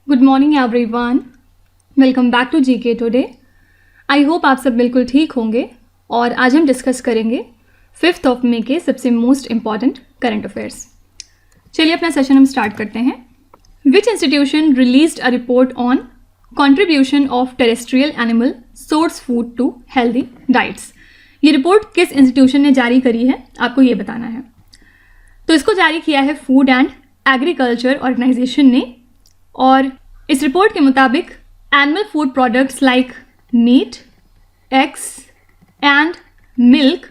Good morning everyone, welcome back to GK today. I hope आप सब बिल्कुल ठीक होंगे और आज हम डिस्कस करेंगे 5th ऑफ मई के सबसे मोस्ट इम्पॉर्टेंट करंट अफेयर्स। चलिए अपना सेशन हम स्टार्ट करते हैं। Which institution released a report on contribution of terrestrial animal source food to healthy diets. ये रिपोर्ट किस इंस्टीट्यूशन ने जारी करी है, आपको ये बताना है। तो इसको जारी किया है फूड एंड एग्रीकल्चर ऑर्गेनाइजेशन ने, और इस रिपोर्ट के मुताबिक animal food products like meat, eggs and milk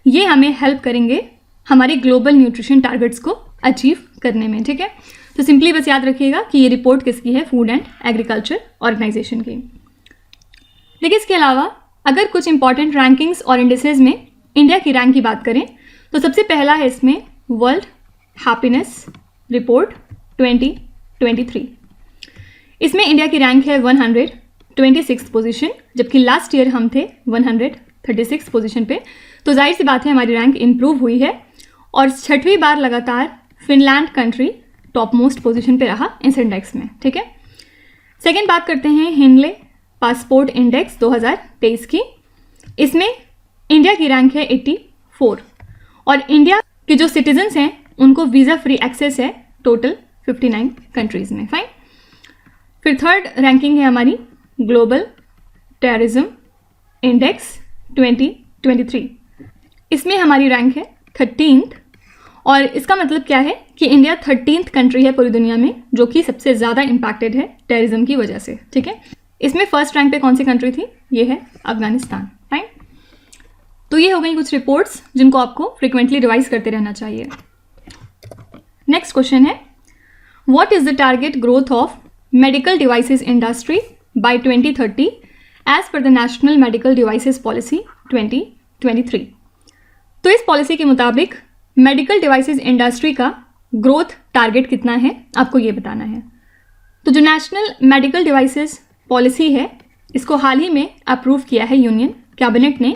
ये हमें हेल्प करेंगे हमारे ग्लोबल न्यूट्रिशन टारगेट्स को अचीव करने में। ठीक है, तो सिंपली बस याद रखिएगा कि ये रिपोर्ट किसकी है, फूड एंड एग्रीकल्चर ऑर्गेनाइजेशन की। देखिए, इसके अलावा अगर कुछ इंपॉर्टेंट रैंकिंग्स और इंडिसेस में इंडिया की रैंक की बात करें तो सबसे पहला है इसमें वर्ल्ड हैप्पीनेस रिपोर्ट 2023। इसमें इंडिया की रैंक है 126 पोजीशन, जबकि लास्ट ईयर हम थे 136 पोजीशन पे। तो जाहिर सी बात है हमारी रैंक इम्प्रूव हुई है और 6वीं बार लगातार Finland country top most position पे रहा इस इंडेक्स में। ठीक है, सेकेंड बात करते हैं हिंडले पासपोर्ट इंडेक्स 2023 की। इसमें इंडिया की रैंक है 84 और इंडिया के जो सिटीजन्स हैं उनको वीज़ा फ्री एक्सेस है टोटल 59 कंट्रीज़ में। फाइन। फिर थर्ड रैंकिंग है हमारी ग्लोबल टेररिज्म इंडेक्स 2023। इसमें हमारी रैंक है 13th और इसका मतलब क्या है कि इंडिया 13th कंट्री है पूरी दुनिया में जो कि सबसे ज़्यादा इम्पैक्टेड है टेररिज्म की वजह से। ठीक है, इसमें फर्स्ट रैंक पे कौन सी कंट्री थी, ये है अफगानिस्तान। फाइन। तो ये हो गई कुछ रिपोर्ट्स जिनको आपको फ्रिक्वेंटली रिवाइज करते रहना चाहिए। नेक्स्ट क्वेश्चन है, what is the target growth of medical devices industry by 2030 as per the national medical devices policy 2023। तो इस पॉलिसी के मुताबिक मेडिकल डिवाइसेस इंडस्ट्री का ग्रोथ टारगेट कितना है, आपको ये बताना है। तो जो नेशनल मेडिकल डिवाइसेस पॉलिसी है इसको हाल ही में अप्रूव किया है यूनियन कैबिनेट ने,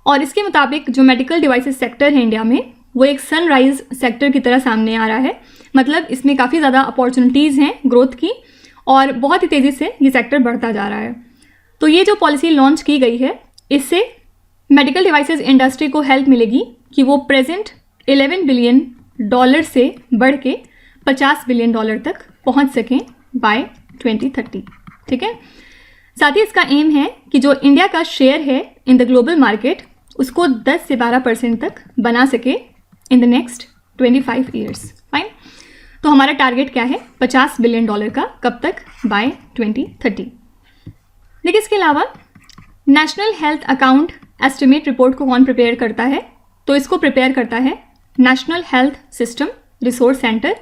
और इसके मुताबिक जो मेडिकल डिवाइसेस सेक्टर है इंडिया में वो एक सनराइज सेक्टर की तरह सामने आ रहा है। मतलब इसमें काफ़ी ज़्यादा अपॉर्चुनिटीज़ हैं ग्रोथ की और बहुत ही तेज़ी से ये सेक्टर बढ़ता जा रहा है। तो ये जो पॉलिसी लॉन्च की गई है इससे मेडिकल डिवाइसेस इंडस्ट्री को हेल्प मिलेगी कि वो प्रेजेंट $11 बिलियन से बढ़ के $50 बिलियन तक पहुंच सकें बाय 2030। ठीक है, साथ ही इसका एम है कि जो इंडिया का शेयर है इन द ग्लोबल मार्केट उसको 10 से 12% तक बना सके in the next 25 years. Fine. तो हमारा टारगेट क्या है, $50 बिलियन का, कब तक, बाय 2030। देखिए, इसके अलावा national health account estimate report को कौन प्रिपेयर करता है, तो इसको प्रिपेयर करता है national health system resource centre.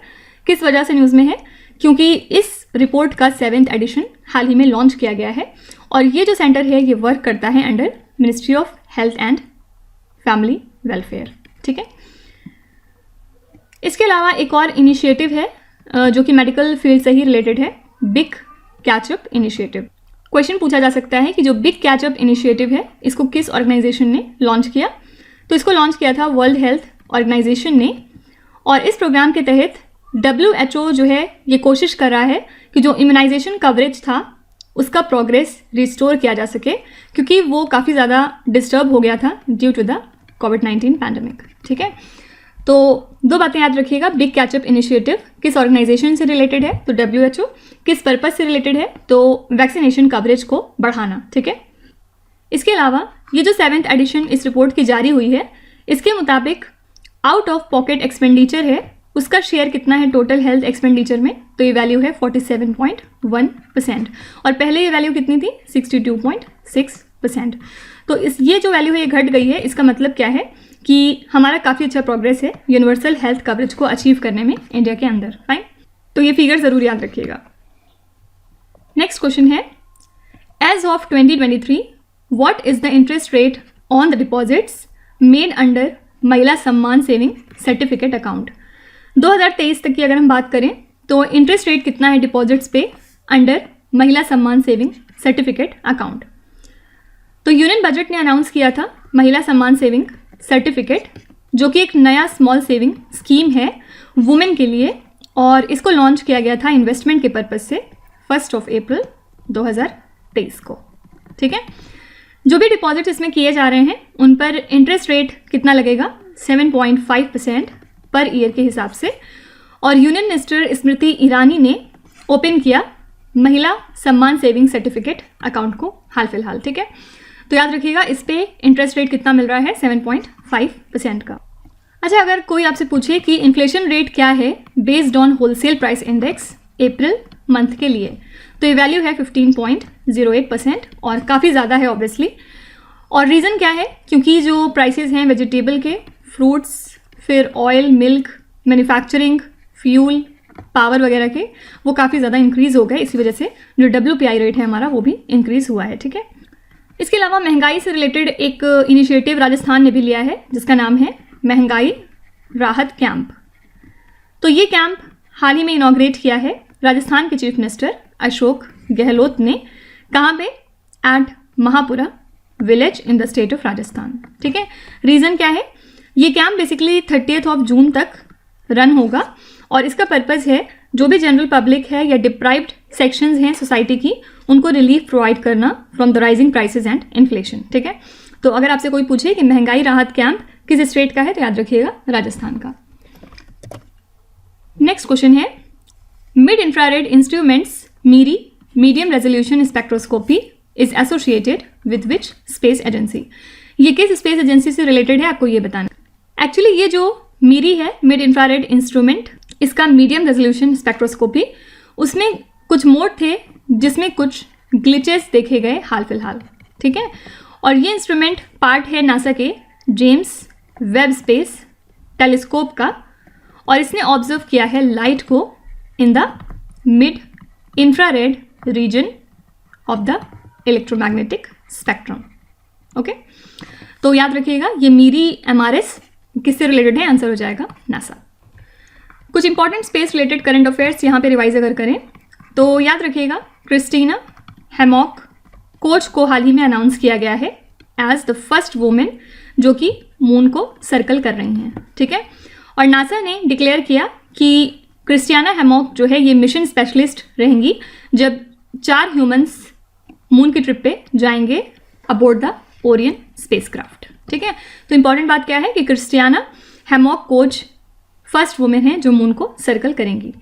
किस वजह से न्यूज़ में है, क्योंकि इस रिपोर्ट का 7th एडिशन हाल ही में लॉन्च किया गया है और ये जो सेंटर है ये वर्क करता है under ministry of health and family welfare. ठीक है, इसके अलावा एक और इनिशिएटिव है जो कि मेडिकल फील्ड से ही रिलेटेड है, बिग कैचअप इनिशिएटिव। क्वेश्चन पूछा जा सकता है कि जो बिग कैचअप इनिशिएटिव है इसको किस ऑर्गेनाइजेशन ने लॉन्च किया, तो इसको लॉन्च किया था वर्ल्ड हेल्थ ऑर्गेनाइजेशन ने, और इस प्रोग्राम के तहत WHO जो है ये कोशिश कर रहा है कि जो इम्यूनाइजेशन कवरेज था उसका प्रोग्रेस रिस्टोर किया जा सके, क्योंकि वो काफ़ी ज़्यादा डिस्टर्ब हो गया था ड्यू टू द कोविड-19 पैंडमिक। ठीक है, तो दो बातें याद रखिएगा, बिग कैचअप इनिशिएटिव किस ऑर्गेनाइजेशन से रिलेटेड है, तो WHO, किस पर्पस से रिलेटेड है, तो वैक्सीनेशन कवरेज को बढ़ाना। ठीक है, इसके अलावा ये जो 7th एडिशन इस रिपोर्ट की जारी हुई है इसके मुताबिक आउट ऑफ पॉकेट एक्सपेंडिचर है उसका शेयर कितना है टोटल हेल्थ एक्सपेंडिचर में, तो ये वैल्यू है 47.1% और पहले ये वैल्यू कितनी थी, 62.6%। तो ये जो वैल्यू है ये घट गई है। इसका मतलब क्या है कि हमारा काफ़ी अच्छा प्रोग्रेस है यूनिवर्सल हेल्थ कवरेज को अचीव करने में इंडिया के अंदर। फाइन, तो ये फिगर ज़रूर याद रखिएगा। नेक्स्ट क्वेश्चन है, as of 2023 what is the interest rate on the deposits made under Mahila Samman saving certificate account. 2023 तक की अगर हम बात करें तो इंटरेस्ट रेट कितना है डिपॉजिट्स पे under Mahila Samman saving certificate account. तो यूनियन बजट ने अनाउंस किया था महिला सम्मान सेविंग सर्टिफिकेट, जो कि एक नया स्मॉल सेविंग स्कीम है वुमेन के लिए, और इसको लॉन्च किया गया था इन्वेस्टमेंट के पर्पज़ से 1 अप्रैल 2023 को। ठीक है, जो भी डिपॉजिट इसमें किए जा रहे हैं उन पर इंटरेस्ट रेट कितना लगेगा, 7.5% पर ईयर के हिसाब से। और यूनियन मिनिस्टर स्मृति ईरानी ने ओपन किया महिला सम्मान सेविंग सर्टिफिकेट अकाउंट को हाल फिलहाल। ठीक है, तो याद रखिएगा इस पे इंटरेस्ट रेट कितना मिल रहा है, 7.5% का। अच्छा, अगर कोई आपसे पूछे कि इन्फ्लेशन रेट क्या है based on wholesale price index April month के लिए, तो ये वैल्यू है 15.08% और काफ़ी ज़्यादा है ऑब्वियसली। और रीज़न क्या है, क्योंकि जो प्राइसेस हैं वेजिटेबल के, फ्रूट्स, फिर oil, milk, manufacturing, fuel, power वगैरह के, वो काफ़ी ज़्यादा इंक्रीज़ हो गए। इसी वजह से जो WPI रेट है हमारा वो भी इंक्रीज़ हुआ है। ठीक है, इसके अलावा महंगाई से रिलेटेड एक इनिशिएटिव राजस्थान ने भी लिया है जिसका नाम है महंगाई राहत कैंप। तो ये कैंप हाल ही में इनॉग्रेट किया है राजस्थान के चीफ मिनिस्टर अशोक गहलोत ने। कहाँ पे, at Mahapura village in the state of Rajasthan. ठीक है, रीज़न क्या है, ये कैंप बेसिकली 30 जून तक रन होगा और इसका पर्पज़ है जो भी जनरल पब्लिक है या डिप्राइव्ड सेक्शंस हैं सोसाइटी की, उनको रिलीफ प्रोवाइड करना from the rising prices and inflation. ठीक है, तो अगर आपसे कोई पूछे कि महंगाई राहत कैंप किस स्टेट का है तो याद रखिएगा राजस्थान का। नेक्स्ट क्वेश्चन है, mid infrared instruments MIRI medium resolution spectroscopy is associated with which space agency. ये किस स्पेस एजेंसी से रिलेटेड है आपको ये बताना। एक्चुअली ये जो मीरी है, मिड इंफ्रारेड इंस्ट्रूमेंट, इसका मीडियम रेजोल्यूशन स्पेक्ट्रोस्कोपी, उसमें कुछ मोड थे जिसमें कुछ ग्लिचेस देखे गए हाल फिलहाल। ठीक है, और ये इंस्ट्रूमेंट पार्ट है नासा के जेम्स वेब स्पेस टेलीस्कोप का और इसने ऑब्जर्व किया है लाइट को in the mid infrared reason of the electromagnetic spectrum. Okay, तो याद रखिएगा ये मीरी MRS किससे रिलेटेड है, आंसर हो जाएगा नासा। कुछ important space related current affairs यहाँ पे रिवाइज अगर करें तो याद रखिएगा क्रिस्टीना हैमॉक कोच को हाल ही में अनाउंस किया गया है एज द फर्स्ट वुमेन जो कि मून को सर्कल कर रही हैं। ठीक है, और नासा ने डिक्लेयर किया कि क्रिस्टियाना हैमॉक जो है ये मिशन स्पेशलिस्ट रहेंगी जब 4 ह्यूमंस मून की ट्रिप पे जाएंगे अबोर्ड द ओरियन स्पेसक्राफ्ट। ठीक है, तो इंपॉर्टेंट बात क्या है कि Christiana hammock coach first women है जो मून को सर्कल करेंगी।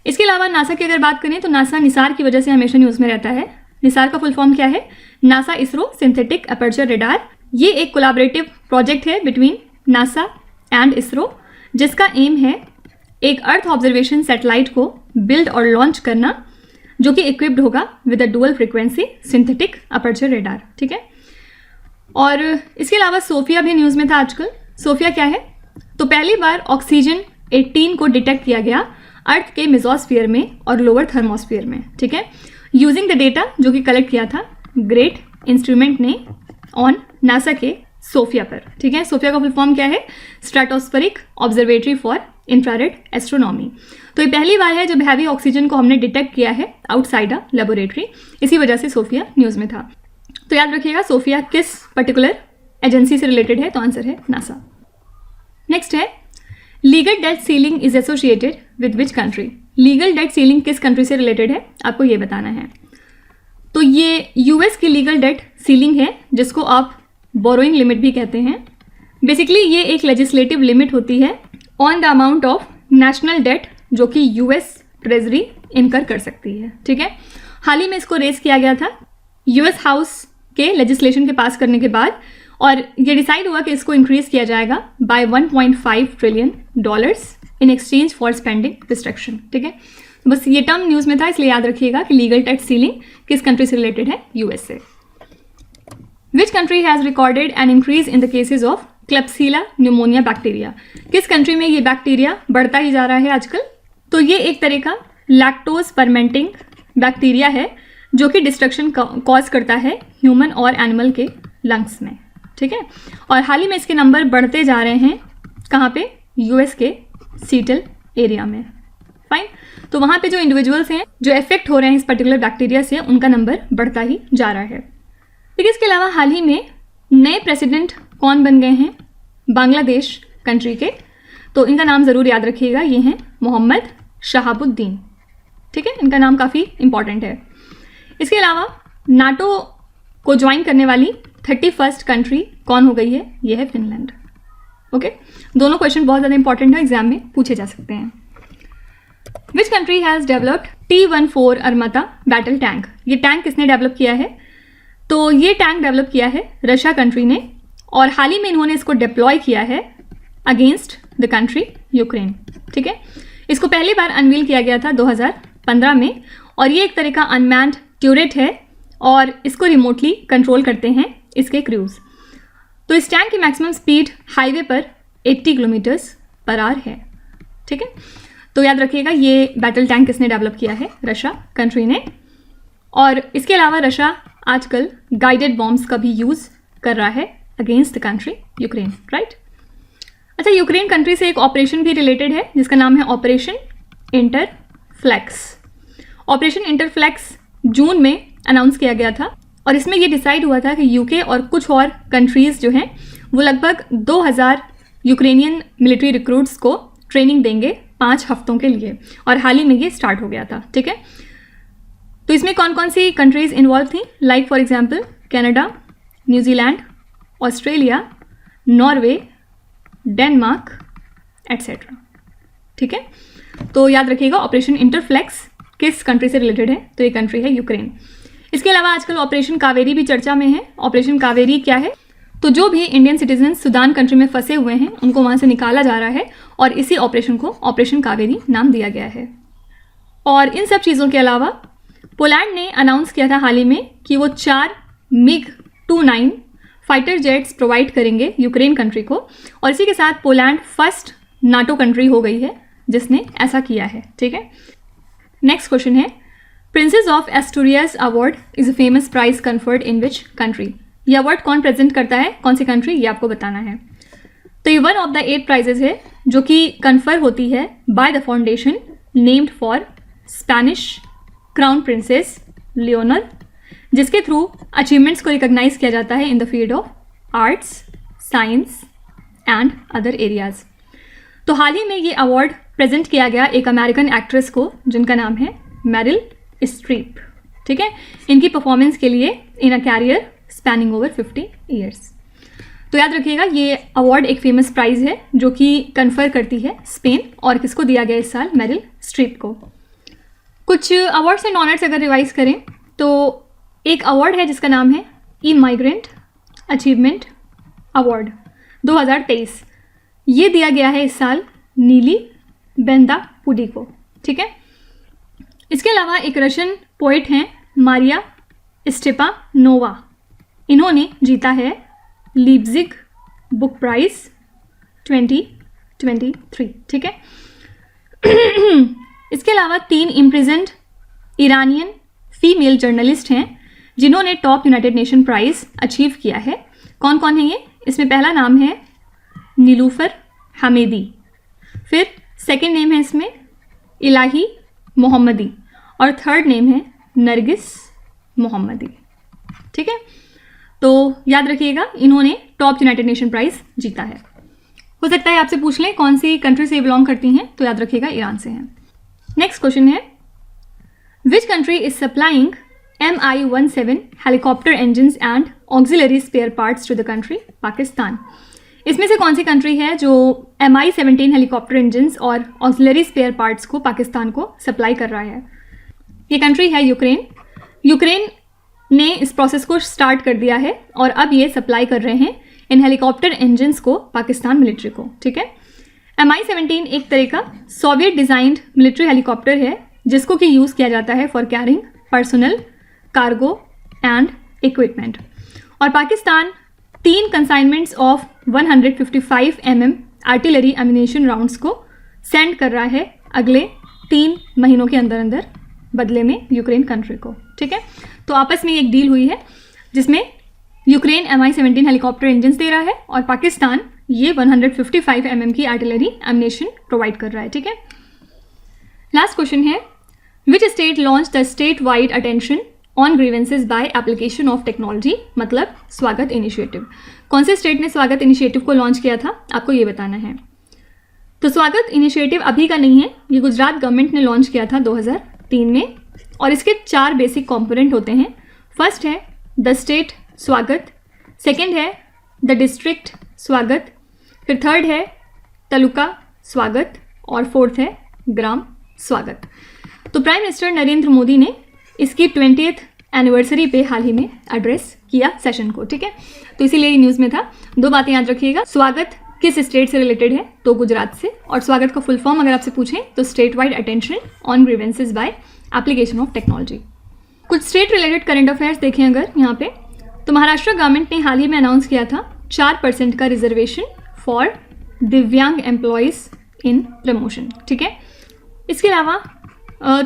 इसके अलावा नासा की अगर बात करें तो नासा निसार की वजह से हमेशा न्यूज़ में रहता है। निसार का फुल फॉर्म क्या है, NASA ISRO synthetic aperture radar. ये एक कोलैबोरेटिव प्रोजेक्ट है बिटवीन नासा एंड इसरो जिसका एम है एक अर्थ ऑब्जर्वेशन सैटेलाइट को बिल्ड और लॉन्च करना जो कि इक्विप्ड होगा with a dual frequency synthetic aperture radar. ठीक है, और इसके अलावा सोफिया भी न्यूज़ में था आजकल। सोफिया क्या है, तो पहली बार ऑक्सीजन 18 को डिटेक्ट किया गया अर्थ के मेसोस्फीयर में और लोअर थर्मोस्फीयर में। ठीक है, यूजिंग द डेटा जो कि कलेक्ट किया था ग्रेट इंस्ट्रूमेंट ने ऑन नासा के सोफिया पर। ठीक है, सोफिया का फुल फॉर्म क्या है, stratospheric observatory for infrared astronomy. तो ये पहली बार है जब हैवी ऑक्सीजन को हमने डिटेक्ट किया है आउटसाइड अ लेबोरेटरी, इसी वजह से सोफिया न्यूज़ में था। तो याद रखिएगा सोफिया किस पर्टिकुलर एजेंसी से रिलेटेड है, तो आंसर है नासा। नेक्स्ट है, legal date ceiling is associated with which country. Legal date ceiling किस कंट्री से रिलेटेड है आपको ये बताना है। तो ये यूएस की लीगल डेट सीलिंग है जिसको आप बोरोइंग लिमिट भी कहते हैं। बेसिकली ये एक लेजिस्लेटिव लिमिट होती है on the amount of national debt जो कि यूएस ट्रेजरी इनकर कर सकती है। ठीक है, हाल ही में इसको रेज किया गया था यूएस हाउस के लेजिस्लेशन के पास करने के बाद और ये डिसाइड हुआ कि इसको इंक्रीज किया जाएगा by $1.5 trillion in exchange for spending restriction. ठीक है, तो बस ये टर्म न्यूज़ में था इसलिए याद रखिएगा कि लीगल टैक्स सीलिंग किस कंट्री से रिलेटेड है, यूएस से। विच country has recorded an increase in the cases of Klebsiella pneumonia bacteria. किस कंट्री में ये बैक्टीरिया बढ़ता ही जा रहा है आजकल, तो ये एक तरह का लैक्टोज फर्मेंटिंग बैक्टीरिया है जो कि डिस्ट्रक्शन कॉज करता है ह्यूमन और एनिमल के लंग्स में। ठीक है, और हाल ही में इसके नंबर बढ़ते जा रहे हैं कहाँ पे, यूएस के सीटल एरिया में। फाइन, तो वहाँ पे जो इंडिविजुअल्स हैं जो इफेक्ट हो रहे हैं इस पर्टिकुलर बैक्टीरिया से उनका नंबर बढ़ता ही जा रहा है। ठीक है, इसके अलावा हाल ही में नए प्रेसिडेंट कौन बन गए हैं, बांग्लादेश कंट्री के, तो इनका नाम ज़रूर याद रखिएगा, ये हैं मोहम्मद शहाबुद्दीन। ठीक है, इनका नाम काफ़ी इंपॉर्टेंट है। इसके अलावा नाटो को ज्वाइन करने वाली 31st कंट्री कौन हो गई है? ये है फिनलैंड। ओके, दोनों क्वेश्चन बहुत ज़्यादा इंपॉर्टेंट है, एग्जाम में पूछे जा सकते हैं। Which country has developed T-14 Armata battle tank? ये टैंक किसने डेवलप किया है? तो ये टैंक डेवलप किया है रशिया कंट्री ने, और हाल ही में इन्होंने इसको डिप्लॉय किया है अगेंस्ट द कंट्री यूक्रेन। ठीक है, इसको पहली बार अनवील किया गया था 2015 में, और ये एक तरह का अनमैन्ड ट्यूरेट है और इसको रिमोटली कंट्रोल करते हैं इसके क्रूज। तो इस टैंक की मैक्सिमम स्पीड हाईवे पर 80 km/h है। ठीक है, तो याद रखिएगा ये बैटल टैंक किसने डेवलप किया है? रशिया कंट्री ने। और इसके अलावा रशिया आजकल गाइडेड बॉम्ब्स का भी यूज़ कर रहा है against the country Ukraine, right. अच्छा, यूक्रेन कंट्री से एक ऑपरेशन भी रिलेटेड है जिसका नाम है ऑपरेशन इंटरफ्लेक्स। ऑपरेशन इंटरफ्लेक्स जून में अनाउंस किया गया था, और इसमें ये डिसाइड हुआ था कि यूके और कुछ और कंट्रीज़ जो हैं वो लगभग 2000 यूक्रेनियन मिलिट्री रिक्रूट्स को ट्रेनिंग देंगे 5 हफ्तों के लिए, और हाल ही में ये स्टार्ट हो गया था। ठीक है, तो इसमें कौन कौन सी कंट्रीज़ इन्वॉल्व थी? Like for example Canada, New Zealand, Australia, Norway, Denmark etcetera. ठीक है, तो याद रखिएगा ऑपरेशन इंटरफ्लेक्स किस कंट्री से रिलेटेड है? तो ये कंट्री है यूक्रेन। इसके अलावा आजकल ऑपरेशन कावेरी भी चर्चा में है। ऑपरेशन कावेरी क्या है? तो जो भी इंडियन सिटीजन सूडान कंट्री में फंसे हुए हैं उनको वहाँ से निकाला जा रहा है, और इसी ऑपरेशन को ऑपरेशन कावेरी नाम दिया गया है। और इन सब चीज़ों के अलावा पोलैंड ने अनाउंस किया था हाल ही में कि वो 4 MiG-29 फाइटर जेट्स प्रोवाइड करेंगे यूक्रेन कंट्री को, और इसी के साथ पोलैंड फर्स्ट नाटो कंट्री हो गई है जिसने ऐसा किया है। ठीक है, नेक्स्ट क्वेश्चन है, Princess of Asturias award is a famous prize conferred in which country? ये अवार्ड कौन प्रेजेंट करता है, कौन सी कंट्री, ये आपको बताना है। तो ये वन ऑफ द 8 प्राइजेस है जो कि कन्फर होती है by the foundation named for Spanish crown princess Leonor, जिसके थ्रू अचीवमेंट्स को रिकॉग्नाइज किया जाता है in the field of arts, science and other areas. तो हाल ही में ये अवार्ड प्रेजेंट किया गया एक अमेरिकन एक्ट्रेस को जिनका नाम है मेरिल स्ट्रीप। ठीक है, इनकी परफॉर्मेंस के लिए इन अ कैरियर स्पैनिंग ओवर 50 ईयर्स। तो याद रखिएगा ये अवार्ड एक फेमस प्राइज है जो कि कन्फर करती है स्पेन, और किसको दिया गया इस साल? मेरिल स्ट्रीप को। कुछ अवार्ड्स एंड ऑनर्स अगर रिवाइज करें तो एक अवार्ड है जिसका नाम है इमाइग्रेंट अचीवमेंट अवार्ड 2023। ये दिया गया है इस साल नीली बेंदापुडी को। ठीक है, इसके अलावा एक रशियन पोइट हैं मारिया स्टेपानोवा, इन्होंने जीता है लीप्जिग बुक प्राइज 2023। ठीक है, इसके अलावा 3 इम्प्रिजन्ड ईरानियन फीमेल जर्नलिस्ट हैं जिन्होंने top United Nation prize achieve किया है। कौन कौन है ये? इसमें पहला नाम है नीलूफर हमेदी, फिर सेकंड नेम है इसमें इलाही मोहम्मदी, और थर्ड नेम है नरगिस मोहम्मदी। ठीक है, तो याद रखिएगा इन्होंने टॉप यूनाइटेड नेशन प्राइज जीता है। हो सकता है आपसे पूछ लें कौन सी कंट्री से बिलोंग करती हैं, तो याद रखिएगा ईरान से हैं। नेक्स्ट क्वेश्चन है, which country is supplying Mi-17 helicopter engines and auxiliary spare parts to the country? Pakistan. इसमें से कौन सी कंट्री है जो Mi-17 हेलीकॉप्टर इंजन्स और ऑक्सिलरी स्पेयर पार्ट्स को पाकिस्तान को सप्लाई कर रहा है? ये कंट्री है यूक्रेन। यूक्रेन ने इस प्रोसेस को स्टार्ट कर दिया है और अब ये सप्लाई कर रहे हैं इन हेलीकॉप्टर इंजन्स को पाकिस्तान मिलिट्री को। ठीक है, Mi-17 एक तरह का सोवियत डिज़ाइंड मिलिट्री हेलीकॉप्टर है जिसको कि यूज़ किया जाता है for carrying personnel, cargo and equipment. और Pakistan 3 consignments of 155 mm artillery ammunition rounds को सेंड कर रहा है अगले 3 महीनों के अंदर अंदर बदले में यूक्रेन कंट्री को। ठीक है, तो आपस में एक डील हुई है जिसमें यूक्रेन Mi-17 हेलीकॉप्टर इंजन्स दे रहा है और पाकिस्तान ये 155 mm की आर्टिलरी एम्यूनेशन प्रोवाइड कर रहा है। ठीक है, लास्ट क्वेश्चन है, which state launch the state wide attention on grievances by application of technology, मतलब स्वागत इनिशिएटिव। कौन से स्टेट ने स्वागत इनिशिएटिव को लॉन्च किया था, आपको ये बताना है। तो स्वागत इनिशिएटिव अभी का नहीं है, ये गुजरात गवर्नमेंट ने लॉन्च किया था 3 में, और इसके 4 बेसिक कंपोनेंट होते हैं। फर्स्ट है द स्टेट स्वागत, सेकंड है द डिस्ट्रिक्ट स्वागत, फिर थर्ड है तालुका स्वागत, और फोर्थ है ग्राम स्वागत। तो प्राइम मिनिस्टर नरेंद्र मोदी ने इसकी 20th एनिवर्सरी पे हाल ही में एड्रेस किया सेशन को, ठीक है। तो इसीलिए ये न्यूज़ में था। 2 बातें याद रखिएगा, स्वागत किस स्टेट से रिलेटेड है, तो गुजरात से, और स्वागत का फुल फॉर्म अगर आपसे पूछें तो state wide attention on grievances by application of technology. कुछ स्टेट रिलेटेड करंट अफेयर्स देखें अगर यहाँ पे, तो महाराष्ट्र गवर्नमेंट ने हाल ही में अनाउंस किया था 4% का रिजर्वेशन फॉर दिव्यांग एम्प्लॉयज़ इन प्रमोशन, ठीक है। इसके अलावा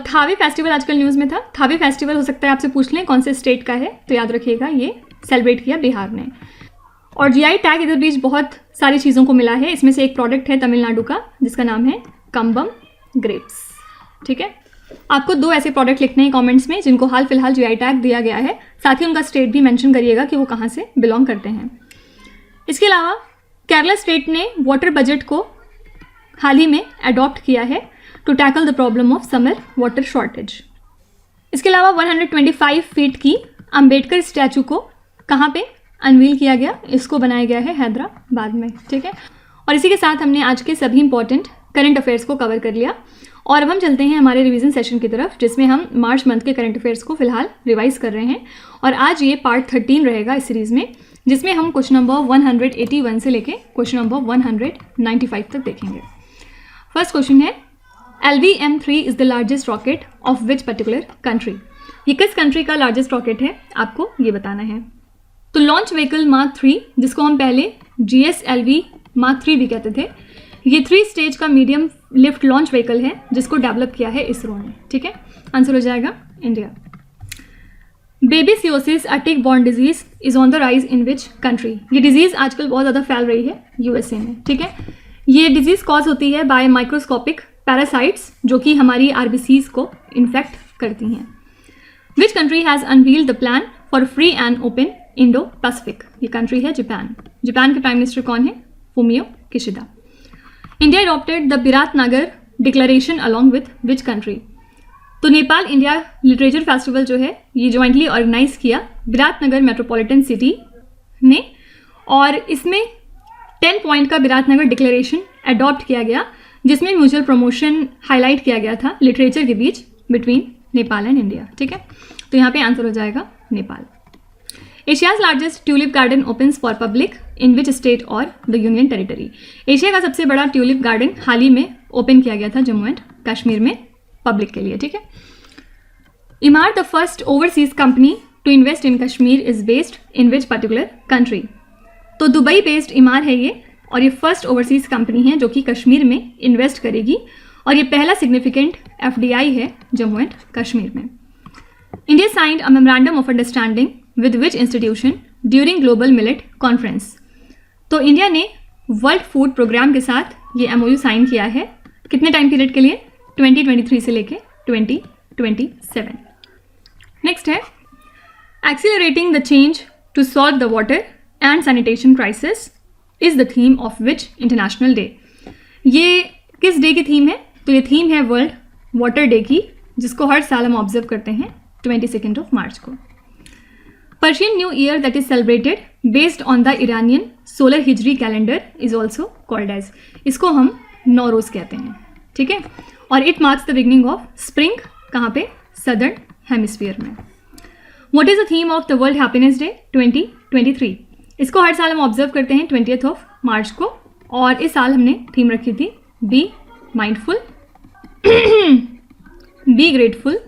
थावे फेस्टिवल आजकल न्यूज़ में था। थावे फेस्टिवल हो सकता है आपसे पूछ लें कौन से स्टेट का है, तो याद रखिएगा ये सेलिब्रेट किया बिहार ने। और जीआई टैग इधर बीच बहुत सारी चीज़ों को मिला है, इसमें से एक प्रोडक्ट है तमिलनाडु का जिसका नाम है कम्बम ग्रेप्स, ठीक है। आपको 2 ऐसे प्रोडक्ट लिखने हैं कमेंट्स में जिनको हाल फिलहाल जीआई टैग दिया गया है, साथ ही उनका स्टेट भी मेंशन करिएगा कि वो कहाँ से बिलोंग करते हैं। इसके अलावा केरला स्टेट ने वाटर बजट को हाल ही में अडॉप्ट किया है to tackle the problem of summer water shortage. इसके अलावा 125 फीट की अंबेडकर स्टैचू को कहाँ पे अनवील किया गया, इसको बनाया गया है हैदराबाद में, ठीक है। और इसी के साथ हमने आज के सभी इंपॉर्टेंट करंट अफेयर्स को कवर कर लिया, और अब हम चलते हैं हमारे रिवीजन सेशन की तरफ, जिसमें हम मार्च मंथ के करंट अफेयर्स को फिलहाल रिवाइज कर रहे हैं। और आज ये पार्ट 13 रहेगा इस सीरीज़ में, जिसमें हम क्वेश्चन नंबर 181 से लेके क्वेश्चन नंबर 195 तक देखेंगे। फर्स्ट क्वेश्चन है LVM-3 is the largest rocket of which particular country. ये किस कंट्री का लार्जेस्ट रॉकेट है, आपको ये बताना है। तो लॉन्च व्हीकल मार्क 3, जिसको हम पहले GSLV मार्क 3 भी कहते थे, ये 3 स्टेज का मीडियम लिफ्ट लॉन्च व्हीकल है जिसको डेवलप किया है इसरो ने, ठीक है। आंसर हो जाएगा India. Babesiosis a tick borne disease is on the rise in which country. ये डिजीज़ आजकल बहुत ज़्यादा फैल रही है USA में, ठीक है। ये डिजीज़ कॉज होती है बाय माइक्रोस्कोपिक पैरासाइट्स जो कि हमारी RBCs को इन्फेक्ट करती हैं। Which country has unveiled the plan for free and open Indo Pacific. ये कंट्री है जापान। जापान के प्राइम मिनिस्टर कौन है, Fumio Kishida. India adopted the Biratnagar declaration along with which country. तो नेपाल इंडिया लिटरेचर फेस्टिवल जो है ये ज्वाइंटली ऑर्गेनाइज किया बिराटनगर मेट्रोपॉलिटन सिटी ने, और इसमें 10 पॉइंट का बिराटनगर डिक्लेरेशन अडॉप्ट किया गया, जिसमें म्यूचुअल प्रमोशन हाईलाइट किया गया था लिटरेचर के बीच बिटवीन नेपाल एंड इंडिया, ठीक है। तो यहाँ पे आंसर हो जाएगा Nepal. Asia's largest tulip garden opens for public in which state और द यूनियन टेरिटरी। एशिया का सबसे बड़ा ट्यूलिप गार्डन हाल ही में ओपन किया गया था जम्मू एंड कश्मीर में पब्लिक के लिए, ठीक है। Emaar the first overseas company to invest in Kashmir is based in which particular country. तो दुबई बेस्ड इमार है ये, और ये फर्स्ट ओवरसीज कंपनी है जो कि कश्मीर में इन्वेस्ट करेगी, और ये पहला सिग्निफिकेंट FDI है जम्मू एंड कश्मीर में। India signed a memorandum of understanding with which institution during global millet conference. तो इंडिया ने वर्ल्ड फूड प्रोग्राम के साथ ये MOU साइन किया है, कितने टाइम पीरियड के लिए, 2023 से लेके 2027। नेक्स्ट है accelerating the change to solve the water and sanitation crisis is the theme of which international day. ये किस डे की थीम है, तो ये थीम है वर्ल्ड वाटर डे की, जिसको हर साल हम ऑब्जर्व करते हैं 22 मार्च को। Persian new year that is celebrated based on the Iranian solar Hijri calendar is also called as, इसको हम नौरोज कहते हैं, ठीक है। और it marks the beginning of spring, कहाँ पे, सदर्न हेमिस्फीयर में। What is the theme of the world happiness day 2023। इसको हर साल हम ऑब्जर्व करते हैं 20 मार्च को, और इस साल हमने थीम रखी थी be mindful, be grateful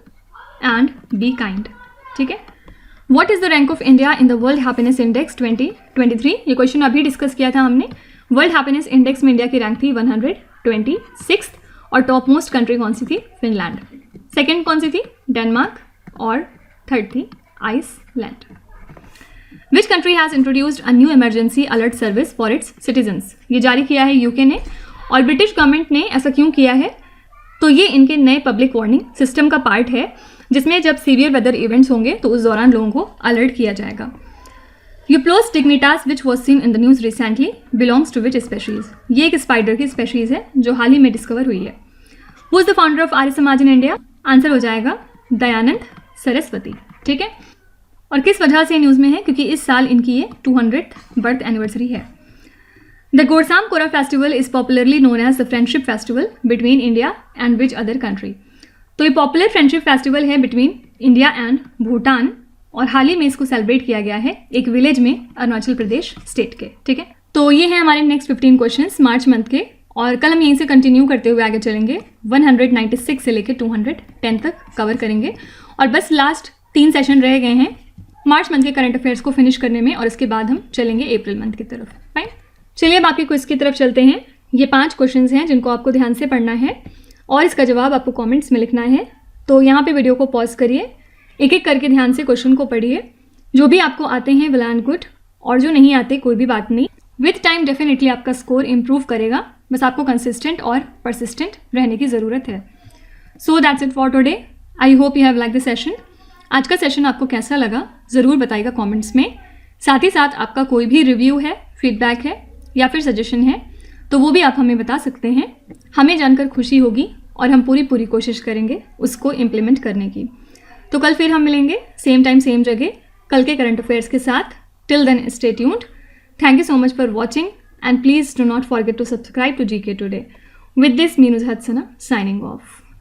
and be kind, ठीक है। What is the rank of India in the world happiness index 2023। ये क्वेश्चन अभी डिस्कस किया था हमने। वर्ल्ड हैप्पीनेस इंडेक्स में इंडिया की रैंक थी 126, और टॉप मोस्ट कंट्री कौन सी थी, फिनलैंड। सेकेंड कौन सी थी, डेनमार्क, और थर्ड थी Iceland. Which country has introduced a new emergency alert service for its citizens. ये जारी किया है UK ने, और ब्रिटिश गवर्नमेंट ने ऐसा क्यों किया है, तो ये इनके नए पब्लिक वार्निंग सिस्टम का पार्ट है, जिसमें जब सीवियर वेदर इवेंट्स होंगे तो उस दौरान लोगों को अलर्ट किया जाएगा। Euplos dignitas which was seen in the news recently belongs to which species. ये एक स्पाइडर की स्पेशीज है जो हाल ही में डिस्कवर हुई है। Who is the founder of Arya Samaj in India, answer हो जाएगा दयानंद सरस्वती। ठीक है, और किस वजह से न्यूज़ में है, क्योंकि इस साल इनकी ये 200th बर्थ एनिवर्सरी है। The Gorsam Kora festival is popularly known as the friendship festival between India and which other country. तो ये पॉपुलर फ्रेंडशिप फेस्टिवल है बिटवीन इंडिया एंड भूटान, और हाल ही में इसको सेलिब्रेट किया गया है एक विलेज में अरुणाचल प्रदेश स्टेट के। ठीक है, तो ये हैं हमारे नेक्स्ट 15 क्वेश्चंस मार्च मंथ के, और कल हम यहीं से कंटिन्यू करते हुए आगे चलेंगे। 196 से लेकर 210 तक कवर करेंगे, और बस लास्ट 3 सेशन रह गए हैं मार्च मंथ के करंट अफेयर्स को फिनिश करने में, और इसके बाद हम चलेंगे अप्रैल मंथ की तरफ। फाइन, चलिए अब आपके क्विज की तरफ चलते हैं। ये 5 क्वेश्चंस हैं जिनको आपको ध्यान से पढ़ना है, और इसका जवाब आपको कमेंट्स में लिखना है। तो यहाँ पे वीडियो को पॉज करिए, एक एक करके ध्यान से क्वेश्चन को पढ़िए। जो भी आपको आते हैं वेल एंड गुड, और जो नहीं आते कोई भी बात नहीं, विथ टाइम डेफिनेटली आपका स्कोर इंप्रूव करेगा, बस आपको कंसिस्टेंट और परसिस्टेंट रहने की ज़रूरत है। So that's it for today. I hope you have like the session. आज का सेशन आपको कैसा लगा ज़रूर बताइएगा कमेंट्स में। साथ ही साथ आपका कोई भी रिव्यू है, फीडबैक है या फिर सजेशन है तो वो भी आप हमें बता सकते हैं। हमें जानकर खुशी होगी और हम पूरी कोशिश करेंगे उसको इम्प्लीमेंट करने की। तो कल फिर हम मिलेंगे सेम टाइम सेम जगह कल के करंट अफेयर्स के साथ। Till then stay tuned. Thank you so much for watching, and please do not forget to subscribe to GK Today. With this, Meenuz Hadsana signing off.